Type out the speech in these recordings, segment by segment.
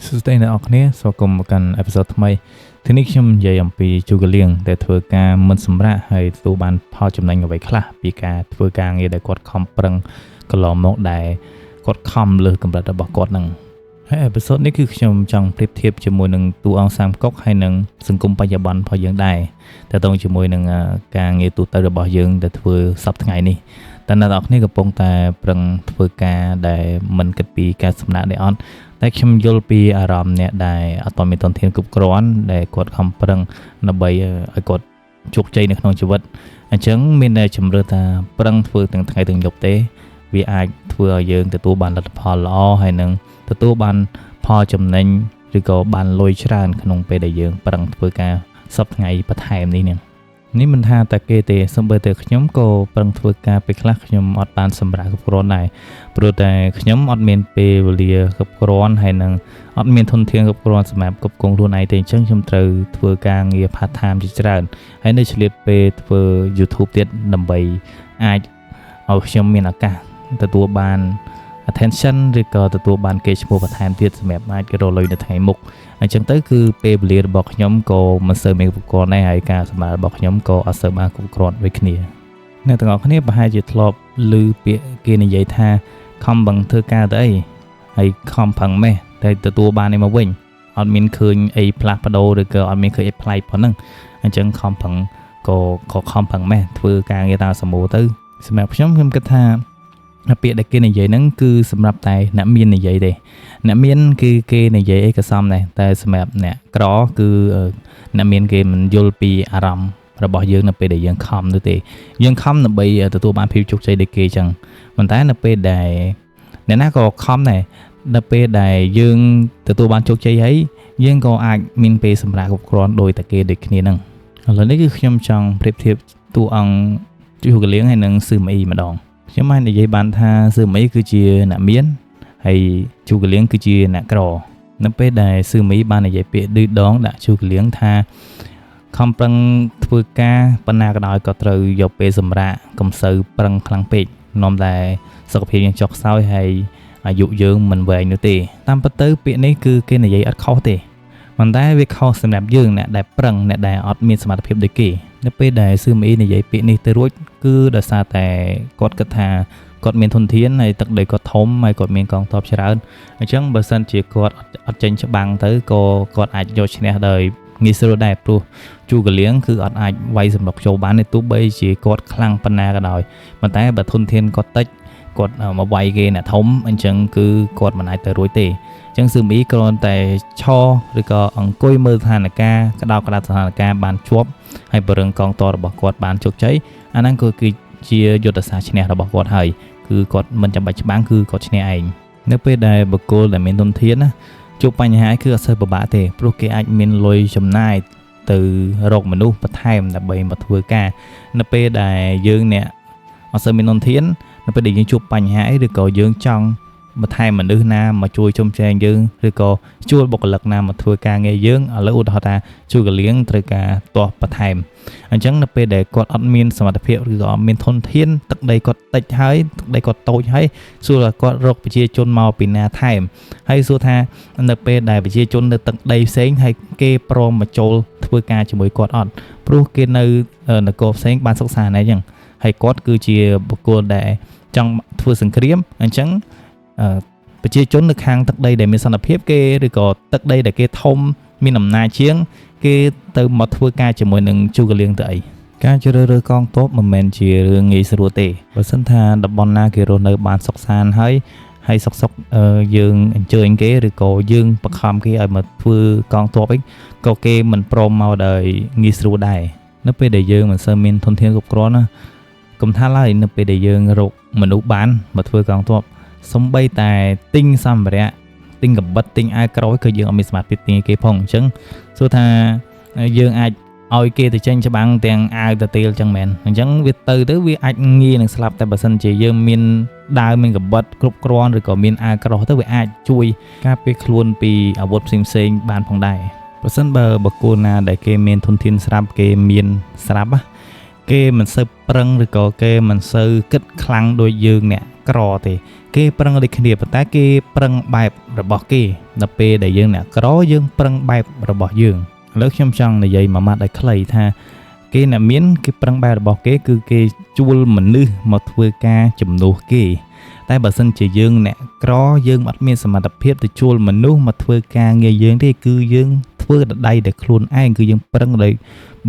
សួស្តីអ្នកនរគ្នាស្វាគមន៍មកកាន់អេពីសូតថ្មីថ្ងៃនេះខ្ញុំនិយាយអំពីជូកាលៀងដែលធ្វើការមិនសម្រាកហើយទទួលបានផលចំណេញអ្វីខ្លះពីការធ្វើការងារដែលគាត់ខំប្រឹងកន្លងមកដែលគាត់ខំលើសកម្រិតរបស់គាត់នឹងហើយអេពីសូតនេះគឺខ្ញុំចង់ប្រៀបធៀបជាមួយនឹងតួអង្គសាមកុកហើយនឹងសង្គមបច្ចុប្បន្នរបស់យើងដែរតែតងជាមួយនឹងការងារទូទៅរបស់យើងដែលធ្វើសប្តាហ៍ថ្ងៃនេះតែអ្នកនរគ្នាកំពុងតែប្រឹងធ្វើការដែលមិនគិតពីការសម្រាកដែរអត់តែខ្ញុំយល់ពីអារម្មណ៍អ្នកដែលអត់មានធនធានគ្រប់គ្រាន់ដែលគាត់ខំប្រឹងដើម្បីឲ្យគាត់ជោគជ័យនៅក្នុងជីវិតអញ្ចឹងមានតែជំរឿថាប្រឹងធ្វើទាំងថ្ងៃទាំងយប់ទេវាអាចធ្វើឲ្យយើងទទួលបានលទ្ធផលល្អហើយនឹងទទួលបានផលចំណេញឬក៏បានលុយច្រើនក្នុងពេលដែលយើងប្រឹងធ្វើការសប្តាហ៍ថ្ងៃបន្ថែមនេះមិនថាតែគេទេសូម្បីតែខ្ញុំក៏ប្រឹងធ្វើការពេលខ្លះខ្ញុំអត់បានសម្រាប់គ្រប់គ្រាន់ដែរព្រោះតែខ្ញុំអត់មានពេលវេលាគ្រប់គ្រាន់ហើយនឹងអត់មានធនធានគ្រប់គ្រាន់សម្រាប់គ្រប់គ្រងខ្លួនឯងទេអញ្ចឹងខ្ញុំត្រូវធ្វើការងារ part time ជាច្រើនហើយនៅឆ្លៀតពេលធ្វើ YouTube ទៀតដើម្បីអាចឲ្យខ្ញុំមានឱកាសទទួលបាន attention ឬក៏ទទួលបានគេឈ្មោះបន្ថែមទៀតសម្រាប់អាចរកលុយនៅថ្ងៃមុខអញ្ចឹងទៅគឺពេលវេលារបស់ខ្ញុំក៏មិនសូវមានគ្រប់គ្រាន់ដែរហើយការសម្រាប់របស់ខ្ញុំក៏អត់សូវបានគ្រប់គ្រាន់ដូចគ្នាអ្នកទាំងអស់គ្នាប្រហែលជាធ្លាប់ឮពាក្យគេនិយាយថាខំប្រឹងធ្វើការទៅអីហើយខំប្រឹងម៉េះតែទទួលបានឯមកវិញអត់មានឃើញអីផ្លាស់ប្ដូរឬក៏អត់មានឃើញអីប្លែកប៉ុណ្ណឹងអញ្ចឹងខំប្រឹងក៏ខំប្រឹងម៉េះធ្វើការងារតាមសមូរទៅសម្រាប់ខ្ញុំគិតថាពាក្យដែលគេនិយាយហ្នឹងគឺសម្រាប់តែអ្នកមាននិយាយទេអ្នកមានគឺគេនិយាយអីក៏សមដែរតែសម្រាប់អ្នកក្រគឺអ្នកមានគេមិនយល់ពីអារម្មណ៍របស់យើងនៅពេលដែលយើងខំនោះទេយើងខំដើម្បីទទួលបានភាពជោគជ័យដូចគេអញ្ចឹងប៉ុន្តែនៅពេលដែលអ្នកណាក៏ខំដែរនៅពេលដែលយើងទទួលបានជោគជ័យហើយយើងក៏អាចមានពេលសម្រាប់គ្រប់គ្រាន់ដោយតែគេដូចគ្នាហ្នឹងឥឡូវនេះគឺខ្ញុំចង់ប្រៀបធៀបតួអង្គជូកាលៀងហើយនឹងស៊ឺម៉ីម្ដងខ្ញុំបាននិយាយបានថាស៊ឺមីគឺជាអ្នកមានហើយជូកាលៀងគឺជាអ្នកក្រនៅពេលដែលស៊ឺមីបាននិយាយពាក្យឌឺដងដាក់ជូកាលៀងថាខំប្រឹងធ្វើការប៉ុណ្ណាក៏ដោយក៏ត្រូវយកពេលសម្រាកកុំសូវប្រឹងខ្លាំងពេកនាំតែសុខភាពយើងចុះខ្សោយហើយអាយុយើងមិនវែងនោះទេតាមពិតទៅពាក្យនេះគឺគេនិយាយអត់ខុសទេប៉ុន្តែវាខុសសម្រាប់យើងអ្នកដែលប្រឹងអ្នកដែលអត់មានសមត្ថភាពដូចគេនៅពេលដែលស៊ឺមីនិយាយពាក្យនេះទៅរួចគឺដោយសារតែគាត់គិតថាគាត់មានធនធានហើយទឹកដីគាត់ធំហើយគាត់មានកងទ័ពច្រើនអញ្ចឹងបើសិនជាគាត់អត់ចេញច្បាំងទៅក៏គាត់អាចយកឈ្នះដោយងាយស្រួលដែរព្រោះជូកាលៀងគឺអត់អាចវាយសម្រុកចូលបានទេទោះបីជាគាត់ខ្លាំងប៉ុណ្ណាក៏ដោយប៉ុន្តែបើធនធានគាត់តិចគាត់មកវាយគេអ្នកធំអញ្ចឹងគឺគាត់មិនអាចទៅរួចទេអញ្ចឹងស៊ឺមីគ្រាន់តែឈរឬក៏អង្គុយមើលស្ថានភាពក្តៅស្ថានភាពបានជាប់ហើយបរិងកងទ័ពរបស់គាត់បានជោគជ័យអាហ្នឹងគឺជាយុទ្ធសាស្ត្រឈ្នះរបស់គាត់ហើយគឺគាត់មិនចាំបាច់ច្បាំងគឺគាត់ឈ្នះឯងនៅពេលដែលបុគ្គលដែលមានធនធានណាជួបបញ្ហាគឺអត់សូវពិបាកទេព្រោះគេអាចមានលុយចំណាយទៅរកមនុស្សបន្ថែមដើម្បីមកធ្វើការនៅពេលដែលយើងអ្នកអត់សូវមានធនធាននៅពេលដែលយើងជួបបញ្ហាអីឬក៏យើងចង់បន្ថែមមនុស្សណាមកជួយជុំចែងយើងឬក៏ជួលបុគ្គលិកណាមកធ្វើការងារយើងឥឡូវឧទាហរណ៍ថាជូកាលៀងត្រូវការទាស់បន្ថែមអញ្ចឹងនៅពេលដែលគាត់អត់មានសមត្ថភាពឬក៏អត់មានធនធានទឹកដីគាត់តិចហើយទឹកដីគាត់តូចហើយសួរថាគាត់រកប្រជាជនមកពីណាថែមហើយសួរថានៅពេលដែលប្រជាជននៅទឹកដីផ្សេងហើយគេព្រមមកចូលធ្វើការជាមួយគាត់អត់ព្រោះគេនៅនគរផ្សេងបានសិក្សាណែអញ្ចឹងហើយគាត់គឺជាបុគ្គលដែលចង់ធ្វើសង្គ្រាមអញ្ចឹងប្រជាជននៅខាងទឹកដីដែលមានសន្តិភាពគេឬក៏ទឹកដីដែលគេធំមានអំណាចជាងគេទៅមកធ្វើការជាមួយនឹងជូកាលៀងទៅអីការជ្រើសរើសកងទ័ពមិនមែនជារឿងងាយស្រួលទេបើមិនថាតំបន់ណាគេរស់នៅបានសុខសាន្តហើយសុកយើងអញ្ជើញគេឬក៏យើងបង្ខំគេឲ្យមកធ្វើកងទ័ពអីក៏គេមិនព្រមមកដោយងាយស្រួលដែរនៅពេលដែលយើងមិនសូវមានធនធានគ្រប់គ្រាន់ណាកុំថាឡើយនៅពេលដែលយើងរកមនុស្សបានមកធ្វើកងទ័ពសំបីតែទិញសម្ភារៈទិញកាំបិតទិញអាវក្រោយក៏យើងអត់មានសមត្ថភាពទិញគេផងអញ្ចឹងសួរថាយើងអាចឲ្យគេទៅចេញច្បាំងទាំងអាវទៅទៀលអញ្ចឹងមែនអញ្ចឹងវាទៅវាអាចងាយនឹងស្លាប់តែបើសិនជាយើងមានដាវមានកាំបិតគ្រប់គ្រាន់ឬក៏មានអាវក្រោយទៅវាអាចជួយការពារខ្លួនពីអាវុធផ្សេងៗបានផងដែរបើសិនបើបុគ្គលណាដែលគេមានធនធានស្រាប់គេមានស្រាប់គេមិនសូវប្រឹងឬក៏គេមិនសូវគិតខ្លាំងដូចយើងអ្នក ក្រទេគេប្រឹងដូចគ្នាប៉ុន្តែគេប្រឹងបែបរបស់គេដល់ពេលដែលយើងអ្នកក្រយើងប្រឹងបែបរបស់យើងឥឡូវខ្ញុំចង់និយាយមួយម៉ាត់ឲ្យខ្លីថាគេអ្នកមានគេប្រឹងបែបរបស់គេគឺគេជួលមនុស្សមកធ្វើការជំនួសគេតែបើសិនជាយើងអ្នកក្រយើងអត់មានសមត្ថភាពទៅជួលមនុស្សមកធ្វើការងារយើងទេគឺយើងធ្វើដៃតែខ្លួនឯងគឺយើងប្រឹងដោយ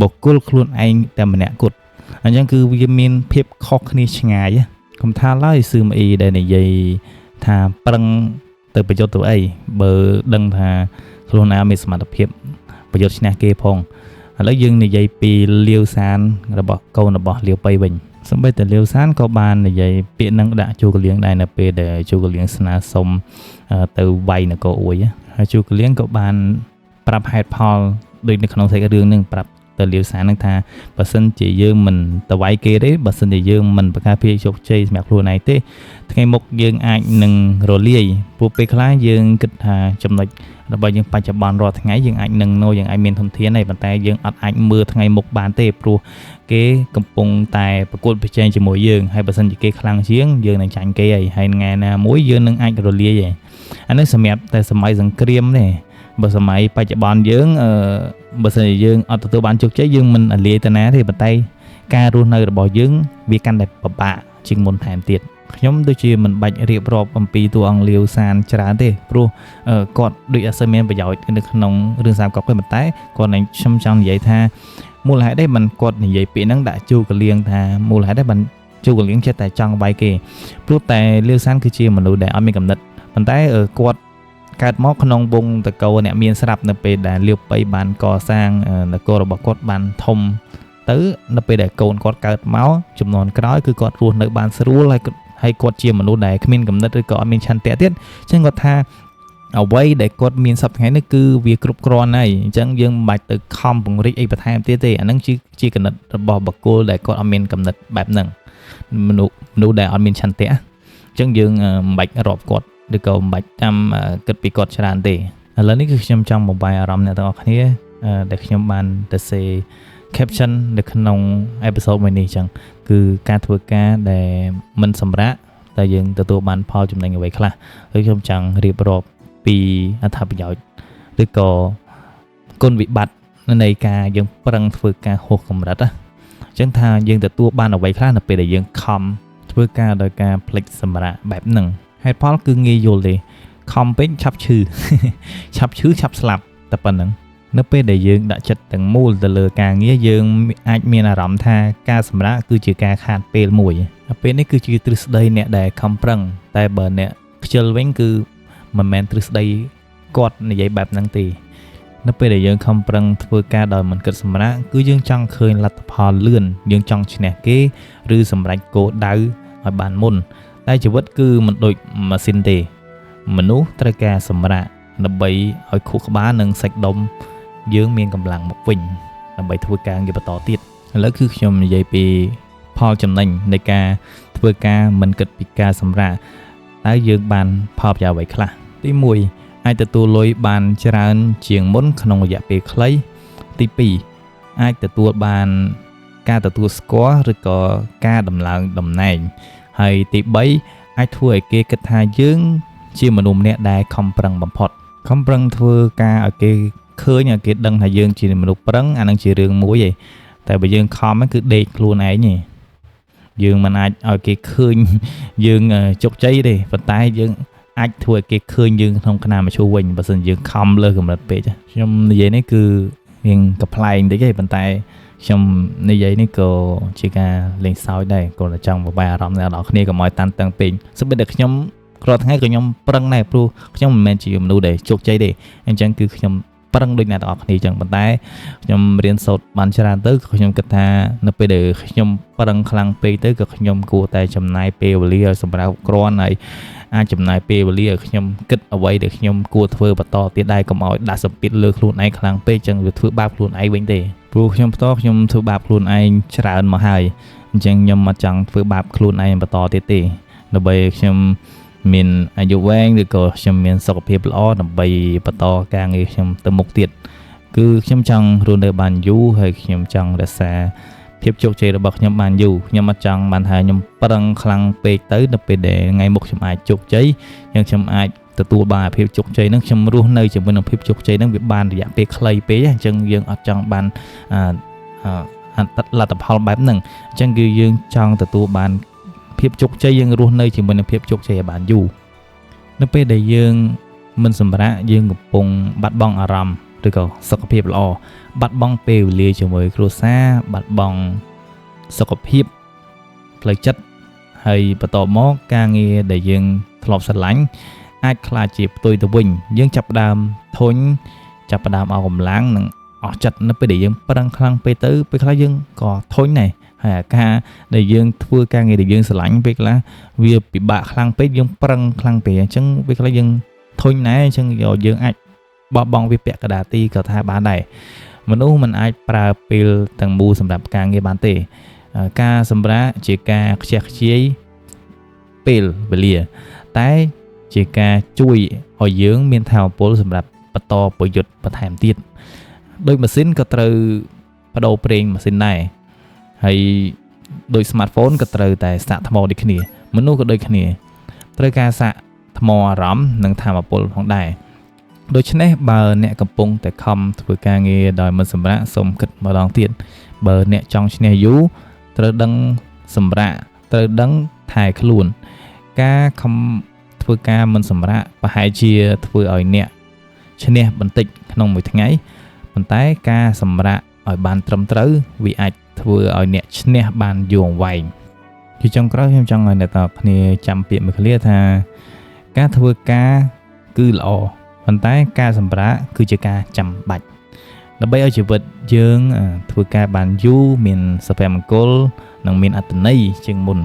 បុគ្គលខ្លួនឯងតែម្នាក់គត់អញ្ចឹងគឺវាមានភាពខុសគ្នាឆ្ងាយកុំថាឡើយស៊ឺមអ៊ីដែលនិយាយថាប្រឹងទៅប្រយុទ្ធទៅអីបើដឹងថាខ្លួនឯងមានសមត្ថភាពប្រយុទ្ធឈ្នះគេផងឥឡូវយើងនិយាយពីលាវសានរបស់កូនរបស់លាវប៉ៃវិញសម្បីតែលាវសានក៏បាននិយាយពាក្យនឹងដាក់ជូកលៀងដែរនៅពេលដែលជូកលៀងស្នើសុំទៅវាយនគរអួយហើយជូកលៀងក៏បានប្រាប់ហេតុផលដូចនៅក្នុងសាច់រឿងនឹងប្រាប់ទៅលាវសាននឹងថាបើសិនជាយើងមិនទៅវាយគេទេបើសិនជាយើងមិនប្រកាសភាពជោគជ័យសម្រាប់ខ្លួនឯងទេថ្ងៃមុខយើងអាចនឹងរលាយព្រោះពេលខ្លះយើងគិតថាចំណុចរបស់យើងបច្ចុប្បន្នរាល់ថ្ងៃយើងអាចនឹងយើងអាចមានធនធានដែរប៉ុន្តែយើងអត់អាចមើលថ្ងៃមុខបានទេព្រោះគេកំពុងតែប្រកួតប្រជែងជាមួយយើងហើយបើសិនជាគេខ្លាំងជាងយើងនឹងចាញ់គេហើយថ្ងៃណាមួយយើងនឹងអាចរលាយឯអានេះសម្រាប់តែសម័យសង្គ្រាមទេបើសម័យបច្ចុប្បន្នយើងបើសិនជាយើងអត់ទទួលបានជោគជ័យយើងមិនរលាយទៅណាទេប៉ុន្តែការរស់នៅរបស់យើងវាកាន់តែពិបាកជាងមុនថែមទៀតខ្ញុំដូចជាមិនបាច់រៀបរាប់អំពីតួអង្គលាវសានច្រើនទេព្រោះគាត់ដូចអត់សូវមានប្រយោជន៍នៅក្នុងរឿងសាមកុកទេប៉ុន្តែគាត់នឹងខ្ញុំចង់និយាយថាមូលហេតុអីបានគាត់និយាយពាក្យហ្នឹងដាក់ជូកលៀងថាមូលហេតុអីបានជូកលៀងចិត្តតែចង់វាយគេព្រោះតែលាវសានគឺជាមនុស្សដែលអត់មានកំណត់ប៉ុន្តែគាត់កើតមកក្នុងវងតកោអ្នកមានស្រាប់នៅពេលដែលលាវប៉ៃបានកសាងនគររបស់គាត់បានធំទៅនៅពេលដែលកូនគាត់កើតមកចំនួនក្រោយគឺគាត់រស់នៅបានស្រួលហើយគាត់ជាមនុស្សដែលគ្មានកំណត់ឬក៏អត់មានឆន្ទៈទៀតអញ្ចឹងគាត់ថាអ្វីដែលគាត់មានសប្តាហ៍ថ្ងៃនេះគឺវាគ្រប់គ្រាន់ហើយអញ្ចឹងយើងមិនបាច់ទៅខំពង្រីកអីបន្ថែមទៀតទេអាហ្នឹងជាកំណត់របស់បុគ្គលដែលគាត់អត់មានកំណត់បែបហ្នឹងមនុស្សដែលអត់មានឆន្ទៈអញ្ចឹងយើងមិនបាច់រាប់គាត់ឬក៏មិនបាច់តាមគិតពីគាត់ច្រើនទេឥឡូវនេះគឺខ្ញុំចង់បំបីអារម្មណ៍អ្នកទាំងអស់គ្នាដែលខ្ញុំបានទៅសេ caption នៅក្នុង episode មួយនេះអញ្ចឹងគឺការធ្វើការដែលមិនសម្រាប់តែយើងទទួលបានផលចំណេញអ្វីខ្លះហើយខ្ញុំចង់រៀបរាប់ពីអត្ថប្រយោជន៍ឬក៏គុណវិបត្តិនៃការយើងប្រឹងធ្វើការហួសកម្រិតអញ្ចឹងថាយើងទទួលបានអ្វីខ្លះនៅពេលដែលយើងខំធ្វើការដោយការផ្លិចសម្រាប់បែបហ្នឹងហេតុផលគឺងាយយល់ទេខំពេកឆាប់ឈឺឆាប់ស្លាប់តែប៉ុណ្្នឹងនៅពេលដែលយើងដាក់ចិត្តទាំងមូលទៅលើការងារយើងអាចមានអារម្មណ៍ថាការសម្រាកគឺជាការខាតពេលមួយពេលនេះគឺជាទ្រឹស្ដីអ្នកដែលខំប្រឹងតែបើអ្នកខ្ជិលវិញគឺមិនមែនទ្រឹស្ដីគាត់និយាយបែបហ្នឹងទេនៅពេលដែលយើងខំប្រឹងធ្វើការដោយមិនគិតសម្រាកគឺយើងចង់ឃើញលទ្ធផលលឿនយើងចង់ឈ្នះគេឬសម្រេចគោលដៅឲ្យបានមុនតែជីវិតគឺមិនដូចម៉ាស៊ីនទេមនុស្សត្រូវការសម្រាកដើម្បីឲ្យខួរក្បាលនិងសាច់ដុំយើងមានកម្លាំងមកវិញដើម្បីធ្វើការងារបន្តទៀតឥឡូវគឺខ្ញុំនិយាយពីផលចំណេញនៃការធ្វើការមិនគិតពីការសម្រាកតើយើងបានផលប្រយោជន៍អ្វីខ្លះទី1អាចទទួលលុយបានច្រើនជាងមុនក្នុងរយៈពេលខ្លីទី2អាចទទួលបានការទទួលស្គាល់ឬក៏ការដំឡើងតំណែងហើយទី3អាចធ្វើឲ្យគេគិតថាយើងជាមនុស្សម្នាក់ដែលខំប្រឹងបំផុតខំប្រឹងធ្វើការឲ្យគេឃើញឲ្យគេដឹងថាយើងជាមនុស្សប្រឹងអានឹងជារឿងមួយឯងតែបើយើងខំគឺដេកខ្លួនឯងឯងយើងមិនអាចឲ្យគេឃើញយើងជោគជ័យទេប៉ុន្តែយើងអាចធ្វើឲ្យគេឃើញយើងក្នុងគណៈមជ្ឈវិញបើមិនយើងខំលើកម្រិតពេកខ្ញុំនិយាយនេះគឺរៀងកំ pl ែងតិចទេប៉ុន្តែខ្ញុំនិយាយនេះក៏ជាការលេងសើចដែរក៏ចង់បបាយអារម្មណ៍អ្នកនរគ្នាកុំឲ្យតានតឹងពេកសូម្បីតែខ្ញុំរាល់ថ្ងៃក៏ខ្ញុំប្រឹងដែរព្រោះខ្ញុំមិនមែនជាមនុស្សដែលជោគជ័យទេអញ្ចឹងគឺខ្ញុំប្រឹងដូចអ្នកទាំងអស់គ្នាអញ្ចឹងប៉ុន្តែខ្ញុំរៀនសូត្របានច្រើនទៅក៏ខ្ញុំគិតថានៅពេលដែលខ្ញុំប្រឹងខ្លាំងពេកទៅក៏ខ្ញុំគួរតែចំណាយពេលវេលាឲ្យសម្រាប់គ្រាន់ហើយអាចចំណាយពេលវេលាឲ្យខ្ញុំគិតអ្វីដែលខ្ញុំគួរធ្វើបន្តទៀតដែរកុំឲ្យដាក់សម្ពាធលើខ្លួនឯងខ្លាំងពេកអញ្ចឹងវាធ្វើបាបខ្លួនឯងវិញទេព្រោះខ្ញុំខ្ញុំធ្វើបាបខ្លួនឯងច្រើនមកហើយអញ្ចឹងខ្ញុំមិនចង់ធ្វើបាបខ្លួនឯងបន្តទៀតទេដើម្បីខ្ញុំមានអាយុវែងឬក៏ខ្ញុំមានសុខភាពល្អដើម្បីបន្តការងារខ្ញុំទៅមុខទៀតគឺខ្ញុំចង់រស់នៅបានយូរហើយខ្ញុំចង់រក្សា ភាពជោគជ័យរបស់ខ្ញុំបានយូរខ្ញុំអត់ចង់បានថាខ្ញុំប្រឹងខ្លាំងពេកទៅដល់ពេលដែលថ្ងៃមុខខ្ញុំអាចជោគជ័យខ្ញុំអាចទទួលបានភាពជោគជ័យហ្នឹងខ្ញុំរស់នៅជាមួយនឹងភាពជោគជ័យហ្នឹងវាបានរយៈពេលខ្លីពេកអញ្ចឹងយើងអត់ចង់បានលទ្ធផលបែបហ្នឹងអញ្ចឹងគឺយើងចង់ទទួលបានភាពជោគជ័យយើងរស់នៅជាមួយនឹងភាពជោគជ័យឲ្យបានយូរនៅពេលដែលយើងមិនសម្រាកយើងកំពុងបាត់បង់អារម្មណ៍ឬក៏សុខភាពល្អបាត់បង់ពេលវេលាជាមួយគ្រួសារបាត់បង់សុខភាពផ្លូវចិត្តហើយបន្តមកការងារដែលយើងធ្លាប់ស្រឡាញ់អាចខ្លាចជាផ្ទុយទៅវិញយើងចាប់ផ្ដើមធុញចាប់ផ្ដើមអស់កម្លាំងនិងអស់ចិត្តនៅពេលដែលយើងប្រឹងខ្លាំងពេកទៅពេលខ្លះយើងក៏ធុញដែរហើយអាការដែលយើងធ្វើការងារដែលយើងស្រឡាញ់ពេលខ្លះវាពិបាកខ្លាំងពេកយើងប្រឹងខ្លាំងពេកអញ្ចឹងពេលខ្លះយើងធុញដែរអញ្ចឹងយើងអាចបោះបង់វាពាក់កណ្ដាលទីក៏ថាបានដែរមនុស្សមិនអាចប្រើពេលទាំងមូលសម្រាប់ការងារបានទេការសម្រាកជាការខ្ជះខ្ជាយពេលវេលាតែជាការជួយឲ្យយើងមានថាមពលសម្រាប់បន្តប្រយុទ្ធបន្ថែមទៀតដោយម៉ាស៊ីនក៏ត្រូវបដូរប្រេងម៉ាស៊ីនដែរហើយដោយ smartphone ក៏ត្រូវតែសាកថ្មដូចគ្នាមនុស្សក៏ដូចគ្នាត្រូវការសាកថ្មអារម្មណ៍និងថាមពលផងដែរដូច្នេះបើអ្នកកំពុងតែខំធ្វើការងារដោយមិនសម្រាកសូមគិតម្ដងទៀតបើអ្នកចង់ឈ្នះយូរត្រូវដឹងសម្រាកត្រូវដឹងថែខ្លួនការខំធ្វើការមិនសម្រាកប្រហែលជាធ្វើឲ្យអ្នកឈ្នះបន្តិចក្នុងមួយថ្ងៃប៉ុន្តែការសម្រាកឲ្យបានត្រឹមត្រូវវាអាចធ្វើឲ្យអ្នកឈ្នះបានយូរអង្វែងជាចុងក្រោយខ្ញុំចង់ឲ្យអ្នកទាំងគ្នាចាំពាក្យមួយឃ្លាថាការធ្វើការគឺល្អប៉ុន្តែការសម្រាកគឺជាការចាំបាច់ដើម្បីឲ្យជីវិតយើងធ្វើការបានយូរមានសុភមង្គលនិងមានអត្ថន័យជាងមុន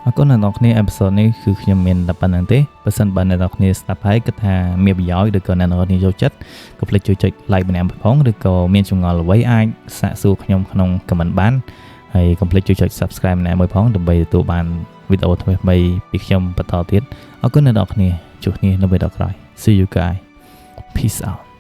អរគុណអ្នកនរគ្នាអេពីសូតនេះគឺខ្ញុំមានតែប៉ុណ្្នឹងទេបើសិនបើអ្នកនរគ្នាស្ដាប់ហើយគិតថាមានប្រយោជន៍ឬក៏អ្នកនរគ្នាចូលចិត្តកុំភ្លេចជួយចុច like ម្នាក់មួយផងឬក៏មានចម្ងល់អ្វីអាចសាកសួរខ្ញុំក្នុង comment បានហើយកុំភ្លេចជួយចុច subscribe ម្នាក់មួយផងដើម្បីទទួលបានវីដេអូថ្មីៗពីខ្ញុំបន្តទៀតអរគុណអ្នកនរគ្នាជួបគ្នានៅវីដេអូក្រោយ See you guys peace out